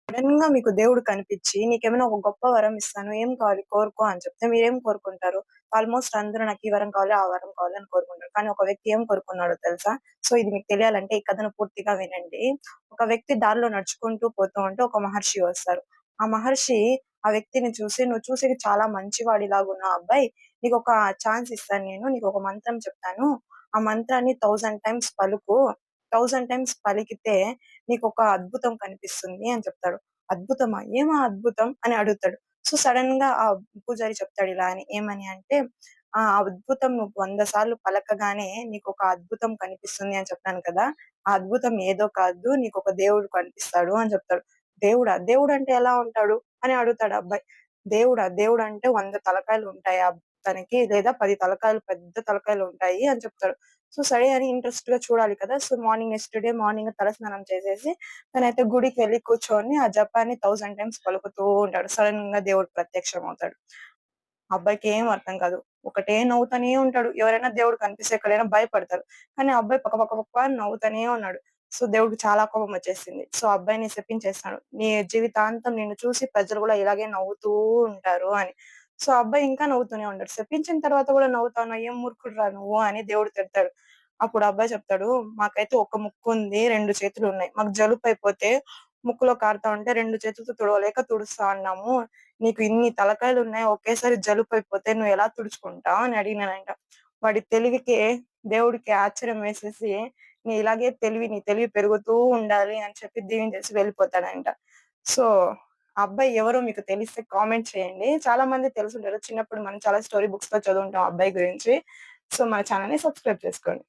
సడెన్‌గా మీకు దేవుడు కనిపిచ్చి, నీకేమైనా ఒక గొప్ప వరం ఇస్తాను. ఏం కావాలి కోరుకో అని చెప్తే మీరేం కోరుకుంటారు? ఆల్‌మోస్ట్ అందరూ నాకు ఈ వరం కావాలి, ఆ వరం కావాలి అని కోరుకుంటారు. కానీ ఒక వ్యక్తి ఏం కోరుకున్నాడో తెలుసా? సో, ఇది మీకు తెలియాలంటే ఈ కథను పూర్తిగా వినండి. ఒక వ్యక్తి దారిలో నడుచుకుంటూ పోతూ ఉంటే ఒక మహర్షి వస్తారు. ఆ మహర్షి ఆ వ్యక్తిని చూసి, "నువ్వు చూసేకి చాలా మంచివాడిలాగున్నావు అబ్బాయి. నీకొక ఛాన్స్ ఇస్తాను నేను. నీకొక మంత్రం చెప్తాను. ఆ మంత్రాన్ని 1000 టైమ్స్ పలుకు. 1000 టైమ్స్ పలికితే నీకొక అద్భుతం కనిపిస్తుంది" అని చెప్తాడు. అద్భుతమా? ఏం ఆ అద్భుతం? అని అడుగుతాడు. సో, సడెన్‌గా ఆ పూజారి చెప్తాడు ఇలా అని. ఏమని అంటే, ఆ అద్భుతం నువ్వు 100 సార్లు పలకగానే నీకొక అద్భుతం కనిపిస్తుంది అని చెప్పాను కదా! ఆ అద్భుతం ఏదో కాదు నీకొక దేవుడు కనిపిస్తాడు అని చెప్తాడు. దేవుడా? దేవుడంటే ఎలా ఉంటాడు? అని అడుగుతాడు ఆ అబ్బాయి. దేవుడా? దేవుడంటే 100 తలకాయలు ఉంటాయి తనకి లేదా 10 తలకాయలు పెద్ద తలకాయలుంటాయి అని చెప్తాడు. సో, సరే అని ఇంట్రెస్ట్‌గా చూడాలి కదా! సో, నెక్స్ట్ డే మార్నింగ్ తలస్నానం చేసేసి తనైతే గుడికి వెళ్లి కూర్చొని ఆ జపాన్ని 1000 టైమ్స్ పలుకుతూ ఉంటాడు. సడెన్‌గా దేవుడు ప్రత్యక్షమవుతాడు. ఆ అబ్బాయికి ఏం అర్థం కాదు. ఒకటే నవ్వుతానే ఉంటాడు. ఎవరైనా దేవుడు కనిపిస్తే ఎక్కడైనా భయపడతారు. కానీ ఆ అబ్బాయి పక పక పక అని నవ్వుతానే ఉన్నాడు. సో, దేవుడికి చాలా కోపం వచ్చేసింది. సో, ఆ అబ్బాయిని శపించేస్తాడు. "నీ జీవితాంతం నిన్ను చూసి ప్రజలు గూడా ఇలాగే నవ్వుతూ ఉంటారు" అని. సో, ఆ అబ్బాయి ఇంకా నవ్వుతూనే ఉంటాడు. శపించిన తర్వాత గూడా నవ్వుతున్నావు ఏం మూర్ఖుడిరా నువ్వు అని దేవుడు తిడతాడు. అప్పుడు ఆ అబ్బాయి చెప్తాడు, "మాకైతే ఒక ముక్కుంది, 2 చేతులున్నాయి. మాకు జలుబయిపోతే ముక్కులో కారుతా ఉంటే 2 చేతులతో తుడవలేక తుడుస్తా ఉన్నాము. నీకు ఇన్ని తలకాయలున్నాయి. ఒకేసారి జలుబయిపోతే నువ్వెలా తుడుచుకుంటావు" అని అడిగినానంట. వాడి తెలివికి దేవుడికి ఆశ్చర్యం వేసేసి, నీ తెలివి పెరుగుతూ ఉండాలి" అని చెప్పి దీవెనచేసి వెళ్ళిపోతాడంట. సో, ఆ అబ్బాయి ఎవరో మీకు తెలిస్తే కామెంట్ చేయండి. చాలా మంది తెలిసుంటారు. చిన్నప్పుడు మనం చాలా స్టోరీ బుక్స్‌లో చదువుంటాం ఆ అబ్బాయి గురించి. సో, మన ఛానెల్‌ని సబ్స్క్రైబ్ చేసుకోండి.